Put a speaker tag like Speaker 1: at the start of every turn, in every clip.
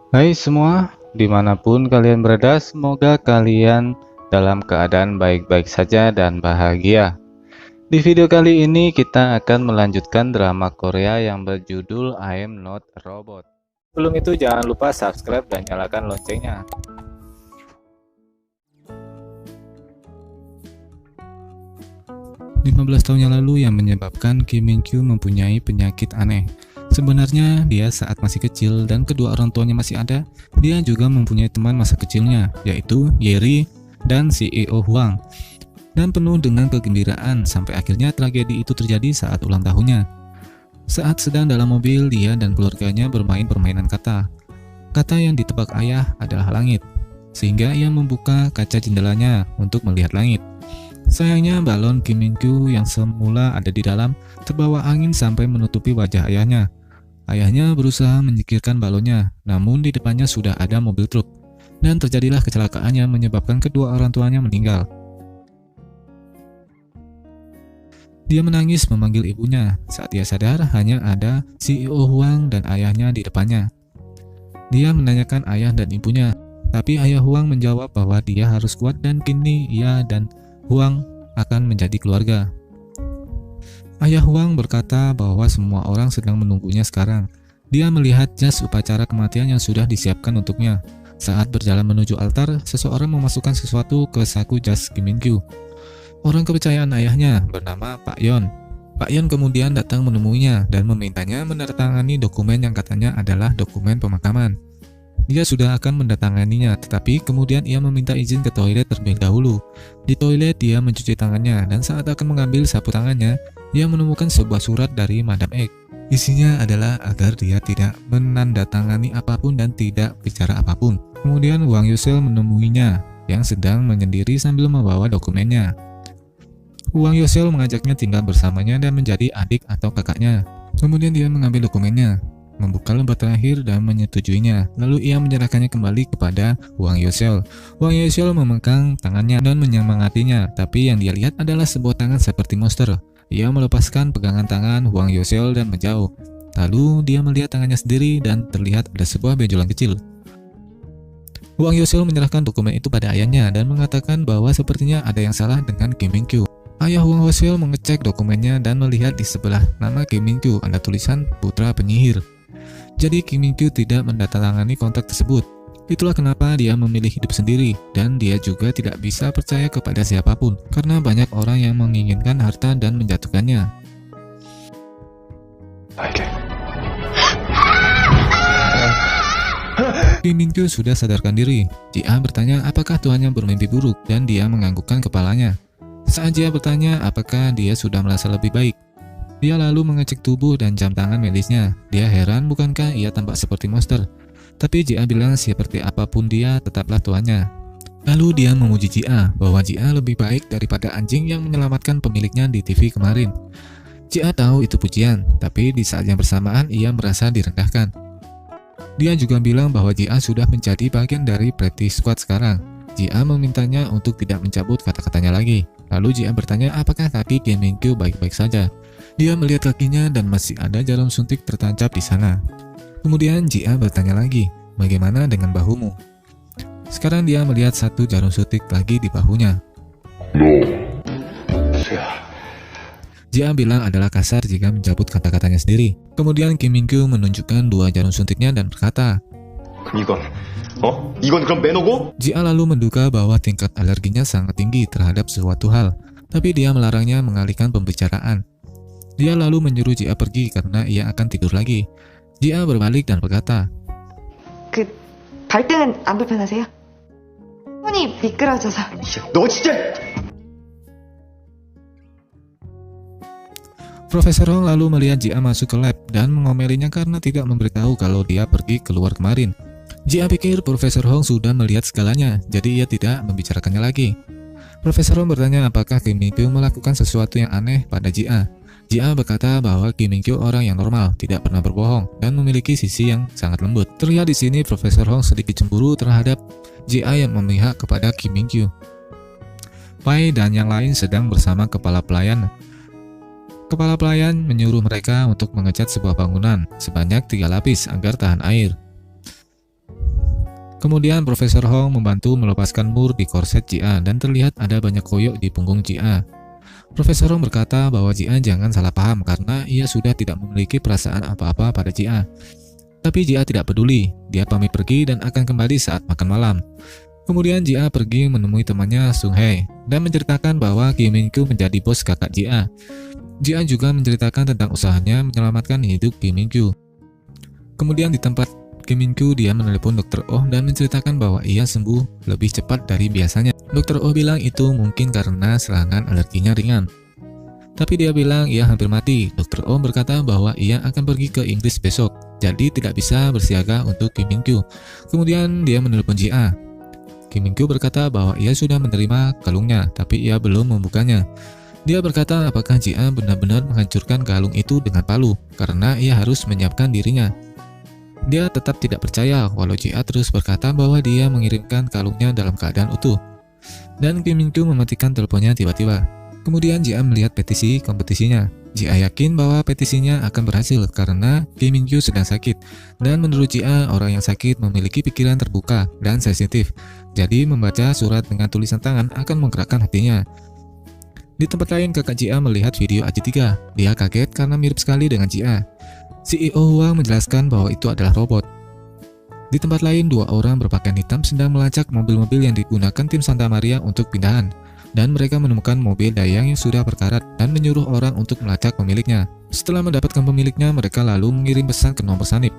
Speaker 1: Hai semua, dimanapun kalian berada, semoga kalian dalam keadaan baik-baik saja dan bahagia. Di video kali ini kita akan melanjutkan drama Korea yang berjudul I'm Not a Robot. Sebelum itu jangan lupa subscribe dan nyalakan loncengnya. "15 tahun yang lalu yang menyebabkan Kim Min Kyu mempunyai penyakit aneh. Sebenarnya dia saat masih kecil dan kedua orang tuanya masih ada, dia juga mempunyai teman masa kecilnya, yaitu Yeri dan CEO Huang. Dan penuh dengan kegembiraan sampai akhirnya tragedi itu terjadi saat ulang tahunnya. Saat sedang dalam mobil, dia dan keluarganya bermain permainan kata. Kata yang ditebak ayah adalah langit, sehingga ia membuka kaca jendelanya untuk melihat langit. Sayangnya balon Kim Min Kyu yang semula ada di dalam terbawa angin sampai menutupi wajah ayahnya. Ayahnya berusaha menyingkirkan balonnya, namun di depannya sudah ada mobil truk, dan terjadilah kecelakaan yang menyebabkan kedua orang tuanya meninggal. Dia menangis memanggil ibunya. Saat dia sadar, hanya ada CEO Huang dan ayahnya di depannya. Dia menanyakan ayah dan ibunya, tapi ayah Huang menjawab bahwa dia harus kuat dan kini ia dan Huang akan menjadi keluarga. Ayah Huang berkata bahwa semua orang sedang menunggunya sekarang. Dia melihat jas upacara kematian yang sudah disiapkan untuknya. Saat berjalan menuju altar, seseorang memasukkan sesuatu ke saku jas Kim Min Kyu. Orang kepercayaan ayahnya bernama Pak Yon. Pak Yon kemudian datang menemuinya dan memintanya menandatangani dokumen yang katanya adalah dokumen pemakaman. Dia sudah akan mendatanganinya, tetapi kemudian ia meminta izin ke toilet terlebih dahulu. Di toilet, dia mencuci tangannya, dan saat akan mengambil sapu tangannya, dia menemukan sebuah surat dari Madam X. Isinya adalah agar dia tidak menandatangani apapun dan tidak bicara apapun. Kemudian Wang Yusel menemuinya, yang sedang menyendiri sambil membawa dokumennya. Wang Yusel mengajaknya tinggal bersamanya dan menjadi adik atau kakaknya. Kemudian dia mengambil dokumennya, membuka lembar terakhir dan menyetujuinya. Lalu ia menyerahkannya kembali kepada Wang Yusel. Wang Yusel memegang tangannya dan menyemangatinya, tapi yang dia lihat adalah sebuah tangan seperti monster. Ia melepaskan pegangan tangan Wang Yusel dan menjauh. Lalu dia melihat tangannya sendiri dan terlihat ada sebuah benjolan kecil. Wang Yusel menyerahkan dokumen itu pada ayahnya dan mengatakan bahwa sepertinya ada yang salah dengan Kim Min Kyu. Ayah Wang Yusel mengecek dokumennya dan melihat di sebelah nama Kim Min Kyu ada tulisan putra penyihir. Jadi Kim Min Kyu tidak mendatangani kontrak tersebut. Itulah kenapa dia memilih hidup sendiri, dan dia juga tidak bisa percaya kepada siapapun, karena banyak orang yang menginginkan harta dan menjatuhkannya. Kim Min Kyu sudah sadarkan diri. Jia bertanya apakah tuannya bermimpi buruk, dan dia menganggukkan kepalanya. Saat Jia bertanya apakah dia sudah merasa lebih baik, dia lalu mengecek tubuh dan jam tangan medisnya. Dia heran bukankah ia tampak seperti monster. Tapi Jia bilang seperti apapun dia tetaplah tuannya. Lalu dia memuji Jia bahwa Jia lebih baik daripada anjing yang menyelamatkan pemiliknya di TV kemarin. Jia tahu itu pujian, tapi di saat yang bersamaan ia merasa direndahkan. Dia juga bilang bahwa Jia sudah menjadi bagian dari Pretty Squad sekarang. Jia memintanya untuk tidak mencabut kata-katanya lagi. Lalu Jia bertanya apakah kaki Kim Min Kyu baik-baik saja. Dia melihat kakinya dan masih ada jarum suntik tertancap di sana. Kemudian Jia bertanya lagi, bagaimana dengan bahumu? Sekarang dia melihat satu jarum suntik lagi di bahunya. Jia bilang adalah kasar jika mencabut kata-katanya sendiri. Kemudian Kim Min Kyu menunjukkan dua jarum suntiknya dan berkata,
Speaker 2: 이건 그럼 매너고?
Speaker 1: Jia lalu menduga bahwa tingkat alerginya sangat tinggi terhadap suatu hal, tapi dia melarangnya mengalihkan pembicaraan. Dia lalu menyuruh Jia pergi karena ia akan tidur lagi. Jia berbalik dan berkata,
Speaker 3: 발등은 안 불편하세요? 손이 미끄러져서.
Speaker 2: 너 진짜!
Speaker 1: Profesor Hong lalu melihat Jia masuk ke lab dan mengomelinya karena tidak memberitahu kalau dia pergi keluar kemarin. Jia pikir Profesor Hong sudah melihat segalanya, jadi ia tidak membicarakannya lagi. Profesor Hong bertanya apakah Kim Min Kyu melakukan sesuatu yang aneh pada Jia. Jia berkata bahwa Kim Min Kyu orang yang normal, tidak pernah berbohong, dan memiliki sisi yang sangat lembut. Terlihat di sini Profesor Hong sedikit cemburu terhadap Jia yang memihak kepada Kim Min Kyu. Pai dan yang lain sedang bersama kepala pelayan. Kepala pelayan menyuruh mereka untuk mengecat sebuah bangunan sebanyak 3 lapis agar tahan air. Kemudian Profesor Hong membantu melepaskan mur di korset Jia dan terlihat ada banyak koyok di punggung Jia. Profesor Hong berkata bahwa Jia jangan salah paham karena ia sudah tidak memiliki perasaan apa-apa pada Jia. Tapi Jia tidak peduli, dia pamit pergi dan akan kembali saat makan malam. Kemudian Jia pergi menemui temannya Sung Hei dan menceritakan bahwa Kim Min-kyu menjadi bos kakak Jia. Jia juga menceritakan tentang usahanya menyelamatkan hidup Kim Min-kyu. Kemudian di tempat Kim Min-kyu, dia menelepon Dr. Oh dan menceritakan bahwa ia sembuh lebih cepat dari biasanya. Dr. Oh bilang itu mungkin karena serangan alerginya ringan. Tapi dia bilang ia hampir mati. Dr. Oh berkata bahwa ia akan pergi ke Inggris besok, jadi tidak bisa bersiaga untuk Kim Min-kyu. Kemudian dia menelepon Jia. Kim Min-kyu berkata bahwa ia sudah menerima kalungnya, tapi ia belum membukanya. Dia berkata apakah Jia benar-benar menghancurkan kalung itu dengan palu, karena ia harus menyiapkan dirinya. Dia tetap tidak percaya, walau Jia terus berkata bahwa dia mengirimkan kalungnya dalam keadaan utuh. Dan Kim Min-kyu mematikan teleponnya tiba-tiba. Kemudian Jia melihat petisi kompetisinya. Jia yakin bahwa petisinya akan berhasil karena Kim Min-kyu sedang sakit. Dan menurut Jia, orang yang sakit memiliki pikiran terbuka dan sensitif. Jadi membaca surat dengan tulisan tangan akan menggerakkan hatinya. Di tempat lain, kakak Jia melihat video AJ3. Dia kaget karena mirip sekali dengan Jia. CEO Huang menjelaskan bahwa itu adalah robot. Di tempat lain, dua orang berpakaian hitam sedang melacak mobil-mobil yang digunakan tim Santa Maria untuk pindahan. Dan mereka menemukan mobil Dayang yang sudah berkarat dan menyuruh orang untuk melacak pemiliknya. Setelah mendapatkan pemiliknya, mereka lalu mengirim pesan ke nomor sanib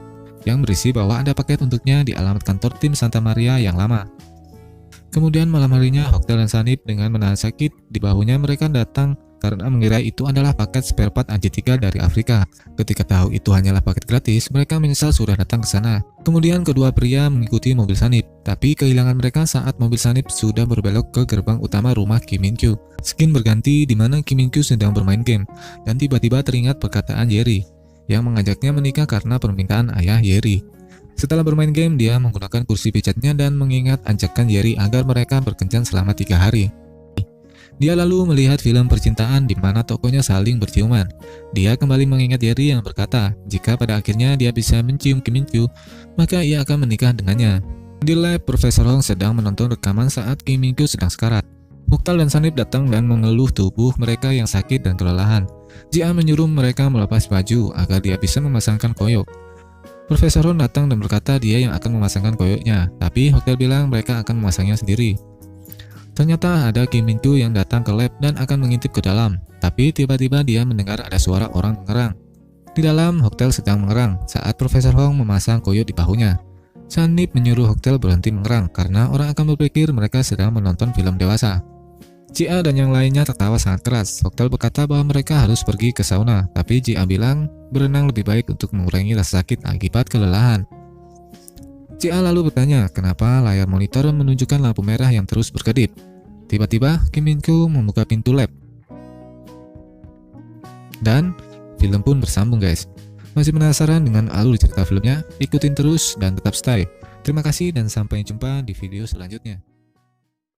Speaker 1: yang berisi bahwa ada paket untuknya di alamat kantor tim Santa Maria yang lama. Kemudian malam harinya, Hotel dan Sanib dengan menahan sakit di bahunya mereka datang karena mengira itu adalah paket spare part AJ3 dari Afrika. Ketika tahu itu hanyalah paket gratis, mereka menyesal sudah datang ke sana. Kemudian kedua pria mengikuti mobil Sanib, tapi kehilangan mereka saat mobil Sanib sudah berbelok ke gerbang utama rumah Kim Min-kyu. Skin berganti di mana Kim Min-kyu sedang bermain game, dan tiba-tiba teringat perkataan Yeri yang mengajaknya menikah karena permintaan ayah Yeri. Setelah bermain game, dia menggunakan kursi pijatnya dan mengingat ajakan Yeri agar mereka berkencan selama 3 hari. Dia lalu melihat film percintaan di mana tokohnya saling berciuman. Dia kembali mengingat Yeri yang berkata, jika pada akhirnya dia bisa mencium Kim Min-kyu, maka ia akan menikah dengannya. Di lab, Profesor Hong sedang menonton rekaman saat Kim Min-kyu sedang sekarat. Muktal dan Sanib datang dan mengeluh tubuh mereka yang sakit dan kelelahan. Jia menyuruh mereka melepas baju agar dia bisa memasangkan koyok. Profesor Hong datang dan berkata dia yang akan memasangkan koyoknya, tapi Hotel bilang mereka akan memasangnya sendiri. Ternyata ada Kim Min-kyu yang datang ke lab dan akan mengintip ke dalam, tapi tiba-tiba dia mendengar ada suara orang mengerang. Di dalam, Hotel sedang mengerang saat Profesor Hong memasang koyok di bahunya. Sanib menyuruh Hotel berhenti mengerang karena orang akan berpikir mereka sedang menonton film dewasa. Jia dan yang lainnya tertawa sangat keras. Hotel berkata bahwa mereka harus pergi ke sauna, tapi Jia bilang berenang lebih baik untuk mengurangi rasa sakit akibat kelelahan. Jia lalu bertanya kenapa layar monitor menunjukkan lampu merah yang terus berkedip. Tiba-tiba Kim Min-kyu membuka pintu lab. Dan film pun bersambung guys. Masih penasaran dengan alur cerita filmnya? Ikutin terus dan tetap stay. Terima kasih dan sampai jumpa di video selanjutnya.